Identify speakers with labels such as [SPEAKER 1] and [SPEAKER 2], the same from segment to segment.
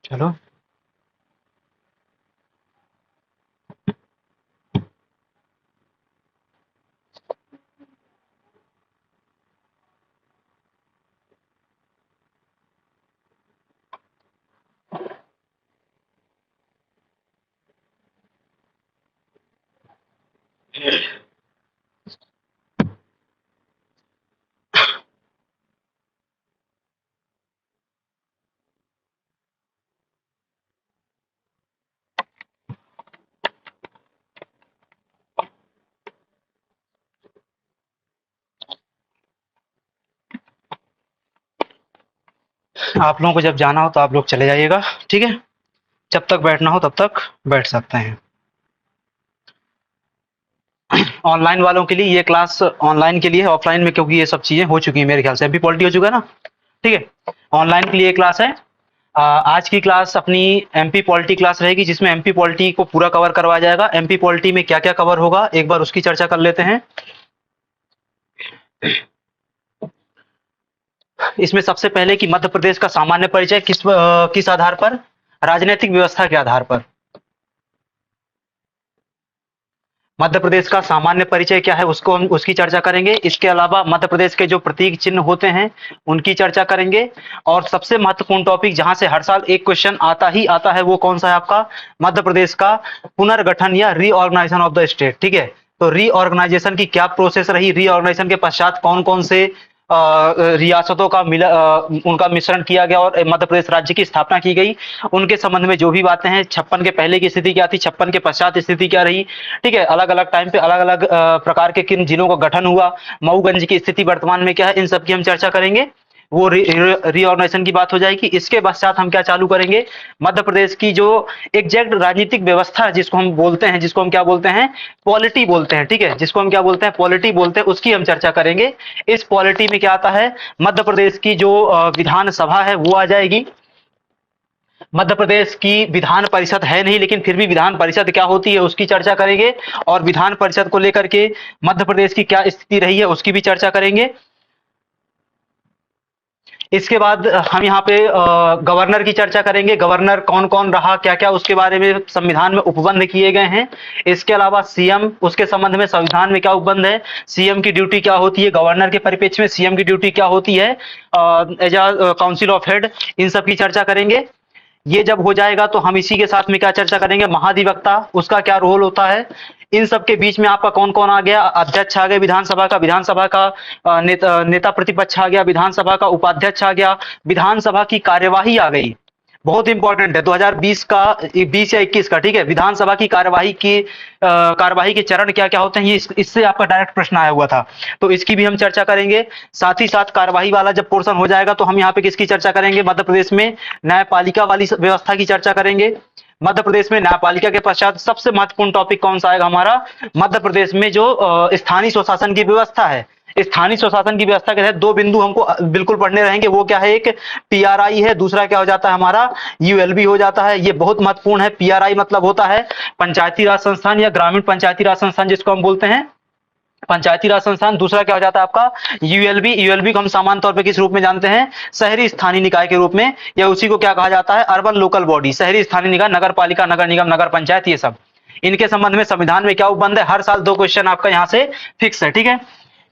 [SPEAKER 1] चलो। आप लोगों को जब जाना हो तो आप लोग चले जाइएगा, ठीक है? जब तक बैठना हो तब तक बैठ सकते हैं। ऑनलाइन वालों के लिए ये क्लास ऑनलाइन के लिए है, ऑफलाइन में क्योंकि ये सब चीज़ें हो चुकी हैं मेरे ख्याल से। एमपी पॉलिटी हो चुका है ना? ठीक है? ऑनलाइन के लिए ये क्लास है। आज की क्लास अपनी एमपी पॉलिटी क्लास रहेगी, जिसमें एमपी पॉलिटी को पूरा कवर करवाया जाएगा। एमपी पॉलिटी में क्या-क्या कवर होगा, एक बार उसकी चर्चा कर लेते हैं। इसमें सबसे पहले कि मध्य प्रदेश का सामान्य परिचय किस आधार पर? राजनीतिक व्यवस्था के आधार पर। मध्य प्रदेश का सामान्य परिचय क्या है उसको हम उसकी चर्चा करेंगे। इसके अलावा मध्य प्रदेश के जो प्रतीक चिन्ह होते हैं उनकी चर्चा करेंगे। और सबसे महत्वपूर्ण टॉपिक जहां से हर साल एक क्वेश्चन आता ही आता है वो कौन सा है आपका? मध्य प्रदेश का पुनर्गठन या रीऑर्गेनाइजेशन ऑफ द स्टेट। ठीक है, तो रीऑर्गेनाइजेशन की क्या प्रोसेस रही, रीऑर्गेनाइजेशन के पश्चात कौन कौन से रियासतों का उनका मिश्रण किया गया और मध्य प्रदेश राज्य की स्थापना की गई, उनके संबंध में जो भी बातें हैं। 56 के पहले की स्थिति क्या थी, 56 के पश्चात स्थिति क्या रही। ठीक है, अलग अलग टाइम पे अलग अलग प्रकार के किन जिलों का गठन हुआ, मऊगंज की स्थिति वर्तमान में क्या है, इन सब की हम चर्चा करेंगे। वो रीऑर्गेनाइजेशन की बात हो जाएगी। इसके पश्चात हम क्या चालू करेंगे, मध्य प्रदेश की जो एग्जैक्ट राजनीतिक व्यवस्था जिसको हम बोलते हैं, जिसको हम क्या बोलते हैं, पॉलिटी बोलते हैं। ठीक है, जिसको हम क्या बोलते हैं, पॉलिटी बोलते हैं, उसकी हम चर्चा करेंगे। इस पॉलिटी में क्या आता है, मध्य प्रदेश की जो विधानसभा है वो आ जाएगी। मध्य प्रदेश की विधान परिषद है नहीं, लेकिन फिर भी विधान परिषद क्या होती है उसकी चर्चा करेंगे। और विधान परिषद को लेकर के मध्य प्रदेश की क्या स्थिति रही है उसकी भी चर्चा करेंगे। इसके बाद हम यहाँ पे गवर्नर की चर्चा करेंगे। गवर्नर कौन कौन रहा, क्या क्या उसके बारे में संविधान में उपबंध किए गए हैं। इसके अलावा सीएम, उसके संबंध में संविधान में क्या उपबंध है, सीएम की ड्यूटी क्या होती है, गवर्नर के परिप्रेक्ष्य में सीएम की ड्यूटी क्या होती है as a council of head, इन सब की चर्चा करेंगे। ये जब हो जाएगा तो हम इसी के साथ में क्या चर्चा करेंगे, महाधिवक्ता, उसका क्या रोल होता है। इन सब के बीच में आपका कौन कौन आ गया, अध्यक्ष आ गए विधानसभा का, विधानसभा का नेता प्रतिपक्ष आ गया, विधानसभा का उपाध्यक्ष आ गया, विधानसभा की कार्यवाही आ गई। बहुत इंपॉर्टेंट है 2020 का, 20 या 21 का। ठीक है, विधानसभा की कार्यवाही के चरण क्या क्या होते हैं, ये इससे आपका डायरेक्ट प्रश्न आया हुआ था, तो इसकी भी हम चर्चा करेंगे। साथ ही साथ कार्यवाही वाला जब पोर्शन हो जाएगा तो हम यहाँ पे किसकी चर्चा करेंगे, मध्य प्रदेश में न्यायपालिका वाली व्यवस्था की चर्चा करेंगे। मध्य प्रदेश में न्यायपालिका के पश्चात सबसे महत्वपूर्ण टॉपिक कौन सा आएगा हमारा, मध्य प्रदेश में जो स्थानीय स्वशासन की व्यवस्था है। स्थानीय स्वशासन की व्यवस्था के तहत दो बिंदु हमको बिल्कुल पढ़ने रहेंगे। वो क्या है, एक पीआरआई है, दूसरा क्या हो जाता है हमारा, यूएलबी हो जाता है। ये बहुत महत्वपूर्ण है। पीआरआई मतलब होता है पंचायती राज संस्थान या ग्रामीण पंचायती राज संस्थान, जिसको हम बोलते हैं पंचायती राज संस्थान। दूसरा क्या हो जाता है आपका, यूएलबी। यूएलबी को हम सामान्य तौर पे किस रूप में जानते हैं, शहरी स्थानीय निकाय के रूप में, या उसी को क्या कहा जाता है, अर्बन लोकल बॉडी, शहरी स्थानीय निकाय, नगर पालिका, नगर निगम, नगर पंचायत, ये सब। इनके संबंध में संविधान में क्या उपबंध है, हर साल दो क्वेश्चन आपका यहाँ से फिक्स है। ठीक है,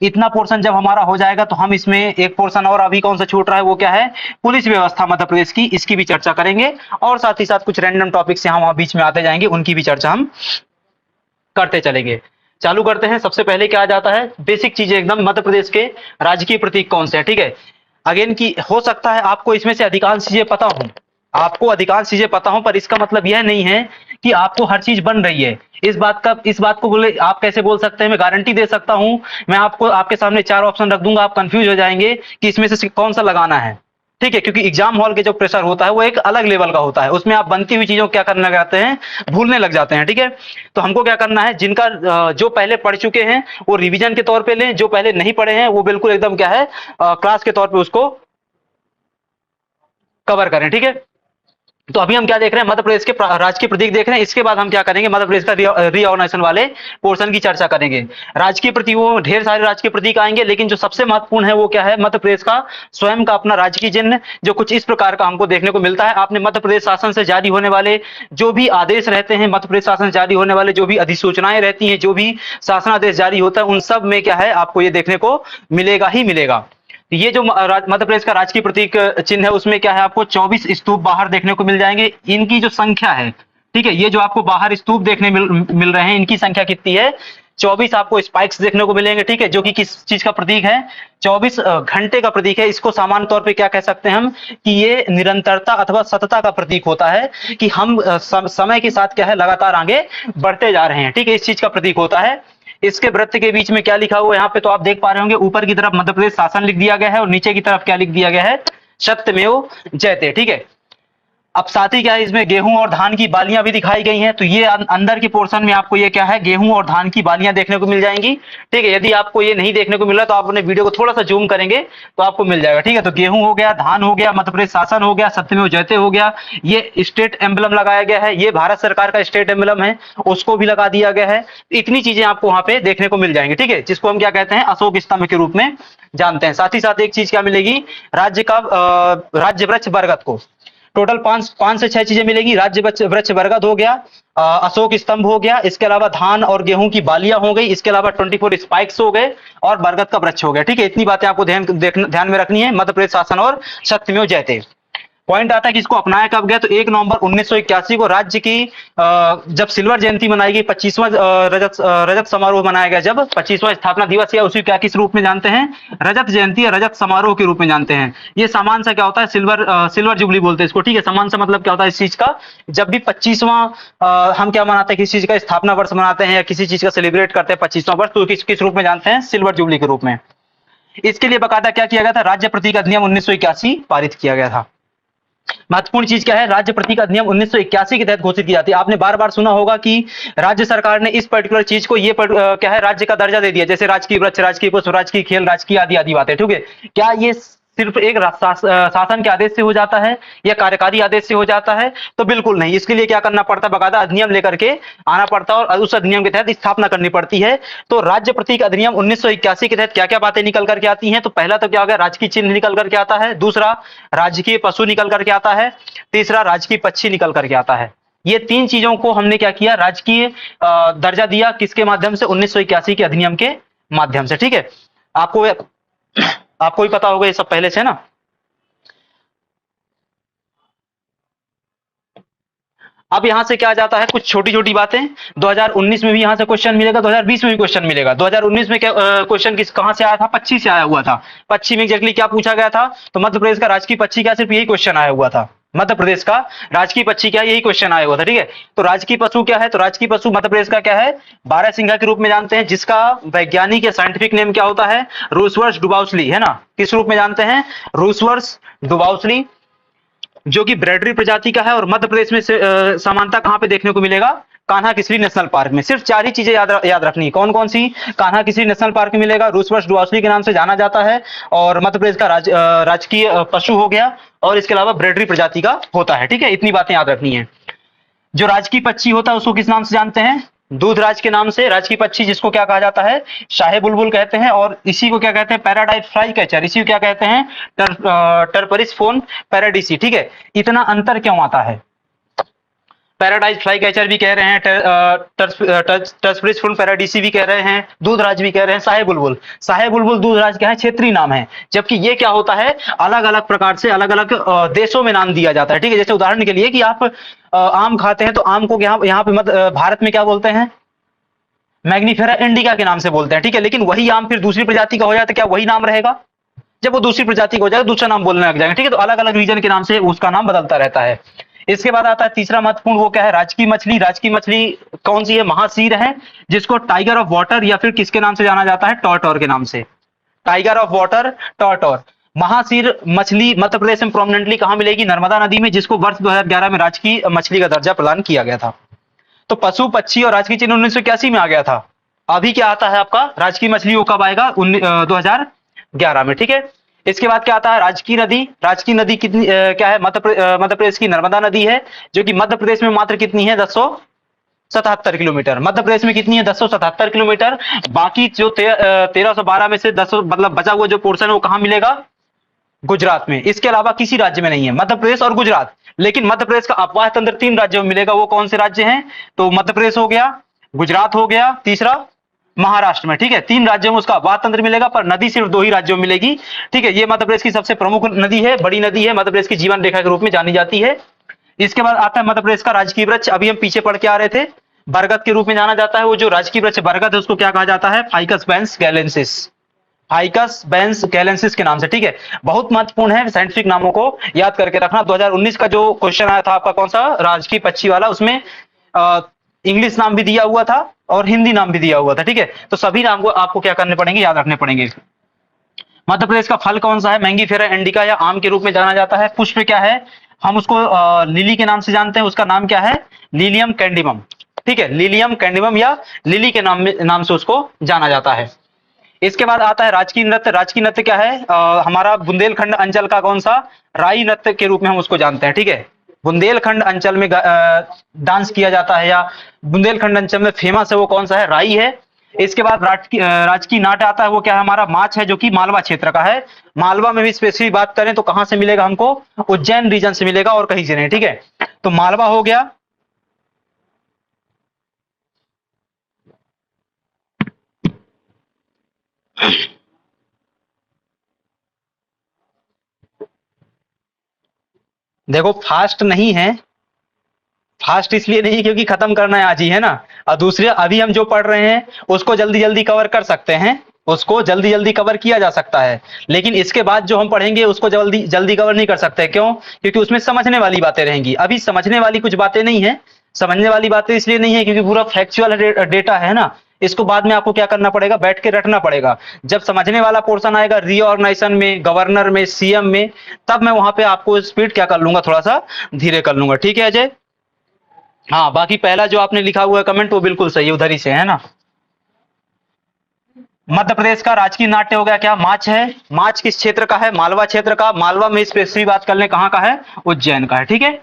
[SPEAKER 1] इतना पोर्शन जब हमारा हो जाएगा तो हम इसमें एक पोर्शन और अभी कौन सा छूट रहा है, वो क्या है, पुलिस व्यवस्था मध्य प्रदेश की, इसकी भी चर्चा करेंगे। और साथ ही साथ कुछ रैंडम टॉपिक्स यहाँ वहां बीच में आते जाएंगे, उनकी भी चर्चा हम करते चलेंगे। चालू करते हैं। सबसे पहले क्या आ जाता है, बेसिक चीजें एकदम, मध्य प्रदेश के राजकीय प्रतीक कौन से हैं। ठीक है, अगेन की हो सकता है आपको इसमें से अधिकांश चीजें पता हो, आपको अधिकांश चीजें पता हो, पर इसका मतलब यह नहीं है कि आपको हर चीज बन रही है। इस बात को बोले आप कैसे बोल सकते हैं, मैं गारंटी दे सकता हूं। मैं आपको आपके सामने चार ऑप्शन रख दूंगा, आप कंफ्यूज हो जाएंगे कि इसमें से कौन सा लगाना है। ठीक है, क्योंकि एग्जाम हॉल के जो प्रेशर होता है वो एक अलग लेवल का होता है, उसमें आप बनती हुई चीजों को क्या करने लग जाते हैं, भूलने लग जाते हैं। ठीक है, तो हमको क्या करना है, जिनका जो पहले पढ़ चुके हैं वो रिवीजन के तौर पे लें, जो पहले नहीं पढ़े हैं वो बिल्कुल एकदम क्या है, क्लास के तौर पे उसको कवर करें। ठीक है, तो अभी हम क्या देख रहे हैं, मध्य प्रदेश के राजकीय प्रतीक देख रहे हैं। इसके बाद हम क्या करेंगे, मध्य प्रदेश का रीऑर्गेनाइजेशन वाले पोर्शन की चर्चा करेंगे। राजकीय प्रतीकों, ढेर सारे राजकीय प्रतीक आएंगे, लेकिन जो सबसे महत्वपूर्ण है वो क्या है, मध्य प्रदेश का स्वयं का अपना राजकीय चिन्ह, जो कुछ इस प्रकार का हमको देखने को मिलता है। आपने मध्य प्रदेश शासन से जारी होने वाले जो भी आदेश रहते हैं, मध्य प्रदेश शासन से जारी होने वाले जो भी अधिसूचनाएं रहती हैं, जो भी शासनादेश जारी होता है, उन सब में क्या है, आपको ये देखने को मिलेगा ही मिलेगा। ये जो मध्य प्रदेश का राजकीय प्रतीक चिन्ह है, उसमें क्या है, आपको 24 स्तूप बाहर देखने को मिल जाएंगे। इनकी जो संख्या है, ठीक है, ये जो आपको बाहर स्तूप देखने मिल रहे हैं, इनकी संख्या कितनी है, 24 आपको स्पाइक्स देखने को मिलेंगे, ठीक है, जो कि किस चीज का प्रतीक है, 24 घंटे का प्रतीक है। इसको सामान्य तौर पे क्या कह सकते हैं हम, कि ये निरंतरता अथवा सतता का प्रतीक होता है, कि हम समय के साथ क्या है, लगातार आगे बढ़ते जा रहे हैं, ठीक है, इस चीज का प्रतीक होता है। इसके वृत्त के बीच में क्या लिखा हुआ है यहाँ पे, तो आप देख पा रहे होंगे, ऊपर की तरफ मध्य प्रदेश शासन लिख दिया गया है और नीचे की तरफ क्या लिख दिया गया है, सत्यमेव जयते, ठीक है। अब साथ ही क्या है, इसमें गेहूं और धान की बालियां भी दिखाई गई हैं। तो ये अंदर के पोर्शन में आपको ये क्या है, गेहूं और धान की बालियां देखने को मिल जाएंगी, ठीक है। यदि आपको ये नहीं देखने को मिल रहा तो आप अपने वीडियो को थोड़ा सा जूम करेंगे तो आपको मिल जाएगा, ठीक है। तो गेहूं हो गया, धान हो गया, मध्य प्रदेश शासन हो गया, सत्यमेव जयते हो गया, ये स्टेट एम्बलम लगाया गया है, ये भारत सरकार का स्टेट एम्बलम है, उसको भी लगा दिया गया है। इतनी चीजें आपको वहां पे देखने को मिल जाएंगी, ठीक है, जिसको हम क्या कहते हैं, अशोक स्तंभ के रूप में जानते हैं। साथ ही साथ एक चीज क्या मिलेगी, राज्य का राज्य वृक्ष बरगद को टोटल पांच से छह चीजें मिलेगी। राज्य वृक्ष बरगद हो गया, अशोक स्तंभ हो गया, इसके अलावा धान और गेहूं की बालियां हो गई, इसके अलावा 24 स्पाइक्स हो गए और बरगद का वृक्ष हो गया, ठीक है। इतनी बातें आपको ध्यान में रखनी है, मध्य प्रदेश शासन और सत्यमेव जयते। पॉइंट आता है कि इसको अपनाया कब गया, तो 1 नवंबर 1981 को राज्य की जब सिल्वर जयंती मनाई गई, 25वां रजत समारोह मनाया गया, जब 25वां स्थापना दिवस, या उसी क्या किस रूप में जानते हैं, रजत जयंती या रजत समारोह के रूप में जानते हैं। ये सामान सा क्या होता है, सिल्वर जुबली बोलते हैं इसको, ठीक है। सामान सा मतलब क्या होता है इस चीज का, जब भी 25वां हम क्या मनाते हैं, किसी चीज का स्थापना वर्ष मनाते हैं या किसी चीज का सेलिब्रेट करते हैं 25वां वर्ष, तो किस रूप में जानते हैं, सिल्वर जुबली के रूप में। इसके लिए बकायदा क्या किया गया था, राज्य प्रतीक अधिनियम 1981 पारित किया गया था। महत्वपूर्ण चीज क्या है, राज्य प्रतीक अधिनियम 1981 के तहत घोषित की जाती है। आपने बार बार सुना होगा कि राज्य सरकार ने इस पर्टिकुलर चीज को क्या है, राज्य का दर्जा दे दिया, जैसे राजकीय वृक्ष, राजकीय पुष्प, राजकीय खेल, राजकीय आदि आदि बातें, ठीक है। क्या ये सिर्फ एक शासन के आदेश से हो जाता है या कार्यकारी आदेश से हो जाता है, तो बिल्कुल नहीं। इसके लिए क्या करना पड़ता है, बकायदा अधिनियम लेकर के आना पड़ता है और उस अधिनियम के तहत स्थापना करनी पड़ती है। तो राज्य प्रतीक अधिनियम 1981 के तहत क्या क्या बातें निकल करके आती हैं, तो पहला तो क्या हो गया, राजकीय चिन्ह निकल करके आता है, दूसरा राजकीय पशु निकल करके आता है, तीसरा राजकीय पक्षी निकल करके आता है। ये तीन चीजों को हमने क्या किया, राजकीय दर्जा दिया, किसके माध्यम से, 1981 के अधिनियम के माध्यम से, ठीक है। आपको भी पता होगा ये सब पहले से ना। अब यहां से क्या आ जाता है, कुछ छोटी छोटी बातें। 2019 में भी यहां से क्वेश्चन मिलेगा, 2020 में भी क्वेश्चन मिलेगा। 2019 में क्या क्वेश्चन कहां से आया था, पक्षी से आया हुआ था। पक्षी में एग्जैक्टली क्या पूछा गया था, तो मध्य प्रदेश का राजकीय पक्षी क्या, सिर्फ यही क्वेश्चन आया हुआ था, मध्य प्रदेश का राजकीय पक्षी क्या, यही क्वेश्चन आया हुआ था, ठीक है। तो राजकीय पशु क्या है, तो राजकीय पशु मध्य प्रदेश का क्या है, बारहसिंघा के रूप में जानते हैं, जिसका वैज्ञानिक या साइंटिफिक नेम क्या होता है, रूसवर्स डुबाउसली, है ना। किस रूप में जानते हैं, रूसवर्स डुबाउसली, जो कि ब्रैडरी प्रजाति का है और मध्य प्रदेश में समानता कहां पे देखने को मिलेगा, कान्हा किसली नेशनल पार्क में। सिर्फ 4 ही चीजें याद रखनी है, कौन कौन सी, कान्हा किसली नेशनल पार्क में मिलेगा, रूसवर्स डुबाउसली के नाम से जाना जाता है, और मध्य प्रदेश का राजकीय पशु हो गया, और इसके अलावा ब्रैडरी प्रजाति का होता है, ठीक है। इतनी बातें याद रखनी है। जो राजकीय पक्षी होता है उसको किस नाम से जानते हैं, दूधराज के नाम से राजकीय पक्षी, जिसको क्या कहा जाता है, शाहे बुलबुल कहते हैं, और इसी को क्या कहते हैं, पैराडाइज फ्लाई कैचर, इसी को क्या कहते हैं, टर्परिस फोन पैराडीसी, ठीक है। इतना अंतर क्यों आता है, पैराडाइज फ्लाई कैचर भी कह रहे हैं, टर्परिस फोन पैराडीसी भी कह रहे हैं, दूधराज भी कह रहे हैं, शाहे बुलबुल दूधराज क्या है, क्षेत्रीय नाम है, जबकि ये क्या होता है, अलग अलग प्रकार से अलग अलग देशों में नाम दिया जाता है, ठीक है। जैसे उदाहरण के लिए कि आप आम खाते हैं, तो आम को यहाँ पे भारत में क्या बोलते हैं, मैग्निफेरा इंडिका के नाम से बोलते हैं, ठीक है। लेकिन वही आम फिर दूसरी प्रजाति का हो जाए तो क्या वही नाम रहेगा, जब वो दूसरी प्रजाति का हो जाएगा दूसरा नाम बोलने लग जाएंगे, ठीक है। तो अलग अलग रीजन के नाम से उसका नाम बदलता रहता है। इसके बाद आता है तीसरा महत्वपूर्ण, वो क्या है, राजकीय मछली। राजकीय मछली कौन सी है, महासीर है, जिसको टाइगर ऑफ वाटर या फिर किसके नाम से जाना जाता है, टॉरटॉर के नाम से, टाइगर ऑफ वाटर टॉरटॉर। महासीर मछली मध्य प्रदेश में प्रोमिनेंटली कहां मिलेगी, नर्मदा नदी में, जिसको वर्ष 2011 में राजकीय मछली का दर्जा प्रदान किया गया था। तो पशु पक्षी और राजकीय चिन्ह 1981 में आ गया था। अभी क्या आता है आपका, राजकीय मछली वो कब आएगा, 2011 में, ठीक है। इसके बाद क्या आता है, राजकी नदी। राजकी नदी कितनी क्या है, मध्य प्रदेश की नर्मदा नदी है, जो कि मध्य प्रदेश में मात्र कितनी है, 1077 किलोमीटर। मध्य प्रदेश में कितनी है, 1077 किलोमीटर। बाकी जो 1312 में से 10 मतलब बचा हुआ जो पोर्शन है वो कहां मिलेगा, गुजरात में। इसके अलावा किसी राज्य में नहीं है, मध्य प्रदेश और गुजरात। लेकिन मध्य प्रदेश का अपवाह तंत्र 3 राज्यों में मिलेगा। वो कौन से राज्य हैं, तो मध्य प्रदेश हो गया, गुजरात हो गया, तीसरा महाराष्ट्र में। ठीक है, 3 राज्यों में उसका अपवाह तंत्र मिलेगा, पर नदी सिर्फ 2 ही राज्यों में मिलेगी। ठीक है, ये मध्य प्रदेश की सबसे प्रमुख नदी है, बड़ी नदी है, मध्य प्रदेश की जीवन रेखा के रूप में जानी जाती है। इसके बाद आता है मध्य प्रदेश का राजकीय वृक्ष। अभी हम पीछे पढ़ के आ रहे थे, बरगद के रूप में जाना जाता है। वो जो राजकीय वृक्ष बरगद है उसको क्या कहा जाता है, फाइकस बैन्स गैलेंसिस। फाइकस बैन्स गैलेंसिस के नाम से। ठीक है, बहुत महत्वपूर्ण है, साइंटिफिक नामों को याद करके रखना। 2019 का जो क्वेश्चन आया था आपका, कौन सा, राजकीय पक्षी वाला, उसमें इंग्लिश नाम भी दिया हुआ था और हिंदी नाम भी दिया हुआ था। ठीक है, तो सभी नाम को आपको क्या करने पड़ेंगे, याद रखने पड़ेंगे। मध्य प्रदेश का फल कौन सा है, मैंगीफेरा इंडिका या आम के रूप में जाना जाता है। पुष्प क्या है, हम उसको लिली के नाम से जानते हैं, उसका नाम क्या है, लिलियम कैंडिमम। ठीक है, लिलियम कैंडिमम या लिली के नाम से उसको जाना जाता है। इसके बाद आता है राजकीय नृत्य। राजकीय नृत्य क्या है, हमारा बुंदेलखंड अंचल का कौन सा, राई नृत्य के रूप में हम उसको जानते हैं। ठीक है, बुंदेलखंड अंचल में डांस किया जाता है, या बुंदेलखंड अंचल में फेमस है वो कौन सा है, राई है। इसके बाद राजकीय नाट्य आता है, वो क्या है, हमारा माच है, जो कि मालवा क्षेत्र का है। मालवा में भी स्पेसिफिक बात करें तो कहां से मिलेगा हमको, उज्जैन रीजन से मिलेगा और कहीं से नहीं। ठीक है, तो मालवा हो गया। देखो फास्ट नहीं है, फास्ट इसलिए नहीं क्योंकि खत्म करना है आज ही, है ना। और दूसरे अभी हम जो पढ़ रहे हैं उसको जल्दी जल्दी कवर कर सकते हैं, उसको जल्दी जल्दी कवर किया जा सकता है। लेकिन इसके बाद जो हम पढ़ेंगे उसको जल्दी जल्दी कवर नहीं कर सकते। क्यों, क्योंकि उसमें समझने वाली बातें रहेंगी। अभी समझने वाली कुछ बातें नहीं है, समझने वाली बातें इसलिए नहीं है क्योंकि पूरा फैक्चुअल डेटा है ना। इसको बाद में आपको क्या करना पड़ेगा, बैठ के रटना पड़ेगा। जब समझने वाला पोर्शन आएगा रीऑर्गेनाइजेशन में, गवर्नर में, सीएम में, तब मैं वहां पे आपको स्पीड क्या कर लूंगा, थोड़ा सा धीरे कर लूंगा। ठीक है अजय, हाँ बाकी पहला जो आपने लिखा हुआ है कमेंट वो बिल्कुल सही है, उधर ही से है ना। मध्य प्रदेश का राजकीय नाट्य हो गया क्या, माच है। माच किस क्षेत्र का है, मालवा क्षेत्र का। मालवा में स्पेसिफिक बात कर ले कहां का है, उज्जैन का है। ठीक है,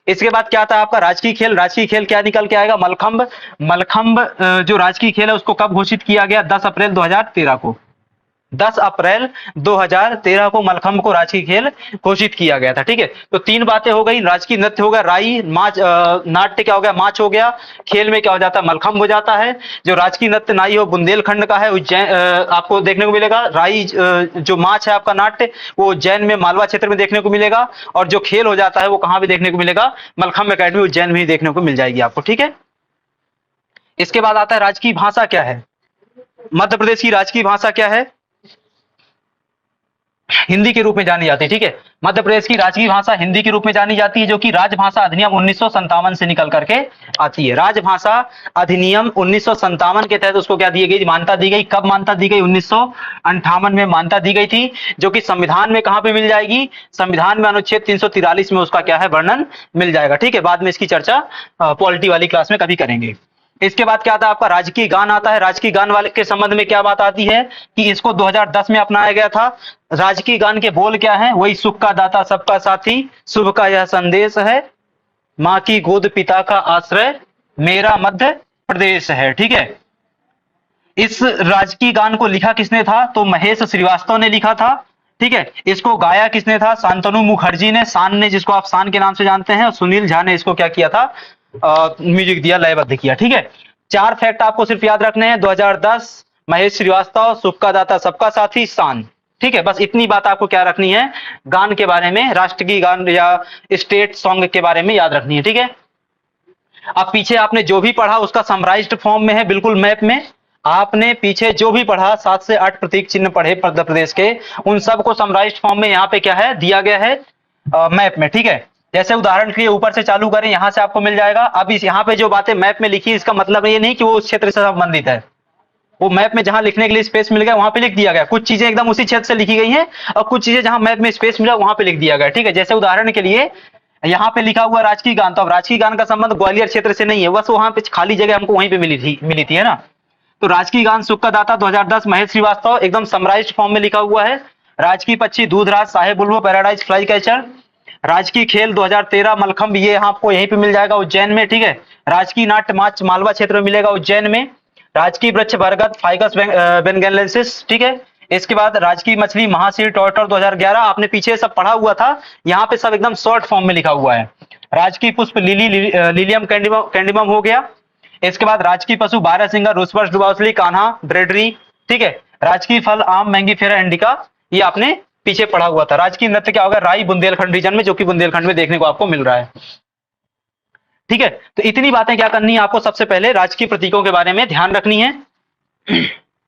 [SPEAKER 1] इसके बाद क्या आता है आपका राजकीय खेल। राजकीय खेल क्या निकल के आएगा, मलखंब। मलखंब जो राजकीय खेल है उसको कब घोषित किया गया, 10 अप्रैल 2013 को। 10 अप्रैल 2013 को मलखंब को राजकीय खेल घोषित किया गया था। ठीक है, तो 3 बातें हो गई, राजकीय नृत्य हो गया राई, माच, नाट्य क्या हो गया, माच हो गया, खेल में क्या हो जाता है, मलखंब हो जाता है। जो राजकीय नृत्य नाई हो बुंदेलखंड का है, उज्जैन आपको देखने को मिलेगा। राई जो माच है आपका नाट्य, वो उज्जैन में मालवा क्षेत्र में देखने को मिलेगा। और जो खेल हो जाता है वो कहां भी देखने को मिलेगा, मलखंब एकेडमी उज्जैन में ही देखने को मिल जाएगी आपको। ठीक है, इसके बाद आता है राजकीय भाषा क्या है। मध्य प्रदेश की राजकीय भाषा क्या है, हिंदी के रूप में जानी जाती है। ठीक है, मध्य प्रदेश की राजकीय भाषा हिंदी के रूप में जानी जाती है, जो कि राजभाषा अधिनियम 1957 से निकल करके आती है। राजभाषा अधिनियम 1957 के तहत उसको क्या दी गई, मान्यता दी गई। कब मान्यता दी गई, 1958 में मान्यता दी गई थी, जो कि संविधान में कहां पे मिल जाएगी, संविधान में अनुच्छेद 343 में उसका क्या है, वर्णन मिल जाएगा। ठीक है, बाद में इसकी चर्चा पॉलिटी वाली क्लास में कभी करेंगे। इसके बाद क्या आता है आपका राजकीय गान आता है। राजकीय गान वाले के संबंध में क्या बात आती है कि इसको 2010 में अपनाया गया था। राजकीय गान के बोल क्या है, वही सुख का दाता सबका साथी, शुभ का यह संदेश है, माँ की गोद पिता का आश्रय, मेरा मध्य प्रदेश है। ठीक है, इस राजकीय गान को लिखा किसने था, तो महेश श्रीवास्तव ने लिखा था। ठीक है, इसको गाया किसने था, शांतनु मुखर्जी ने, शान ने, जिसको आप शान के नाम से जानते हैं, और सुनील झा ने इसको क्या किया था, म्यूजिक दिया, लयबद्ध किया। ठीक है, 4 फैक्ट आपको सिर्फ याद रखने हैं, 2010, महेश श्रीवास्तव, सुख का दाता सबका साथी, शान। ठीक है, बस इतनी बात आपको क्या रखनी है, गान के बारे में, राष्ट्रीय गान या स्टेट सॉन्ग के बारे में याद रखनी है। ठीक है, अब पीछे आपने जो भी पढ़ा उसका समराइज्ड फॉर्म में है, बिल्कुल मैप में। आपने पीछे जो भी पढ़ा 7 से 8 प्रतीक चिन्ह पढ़े मध्य प्रदेश के, उन सबको समराइज्ड फॉर्म में यहाँ पे क्या है, दिया गया है मैप में। ठीक है, जैसे उदाहरण के लिए ऊपर से चालू करें, यहां से आपको मिल जाएगा। अब इस यहाँ पे जो बातें मैप में लिखी, इसका मतलब ये नहीं कि वो उस क्षेत्र से संबंधित है। वो मैप में जहां लिखने के लिए स्पेस मिल गया वहां पे लिख दिया गया। कुछ चीजें एकदम उसी क्षेत्र से लिखी गई हैं और कुछ चीजें जहां मैप में स्पेस मिला वहां पे लिख दिया गया। ठीक है, जैसे उदाहरण के लिए यहाँ पे लिखा हुआ राजकीय गान, तो अब राजकीय गान का संबंध ग्वालियर क्षेत्र से नहीं है, बस वहां पे खाली जगह हमको वहीं पे मिली थी, है ना। तो राजकीय गान सुख का दाता 2010 महेश श्रीवास्तव, एकदम समराइज्ड फॉर्म में लिखा हुआ है। राजकीय पक्षी दूधराज, साहे बुलबुल, पैराडाइज, फ्लाई कैचर। राजकीय खेल 2013 मलखंभ, ये आपको यहीं पे मिल जाएगा उज्जैन में, ठीक है। राजकीय नाट्य माच मालवा क्षेत्र में मिलेगा उज्जैन में। राजकीय वृक्ष बरगद, फाइगस बेंगेलेंसिस, ठीक है। इसके बाद राजकीय मछली महासीर टॉर्टर 2011, आपने पीछे सब पढ़ा हुआ था, यहाँ पे सब एकदम शॉर्ट फॉर्म में लिखा हुआ है। राजकीय पुष्प लिलियम कैंडिमम हो गया। इसके बाद राजकीय पशु बारहसिंगा, रोसबर्स डुबाउसली, कान्हा, ब्रेडरी, ठीक है। राजकीय फल आम, मैंगीफेरा इंडिका, ये आपने पीछे पढ़ा हुआ था। राजकीय नृत्य क्या होगा, राई, बुंदेलखंड रीजन में, जो कि बुंदेलखंड में देखने को आपको मिल रहा है, ठीक है। तो इतनी बातें क्या करनी है आपको, सबसे पहले राजकीय प्रतीकों के बारे में ध्यान रखनी है।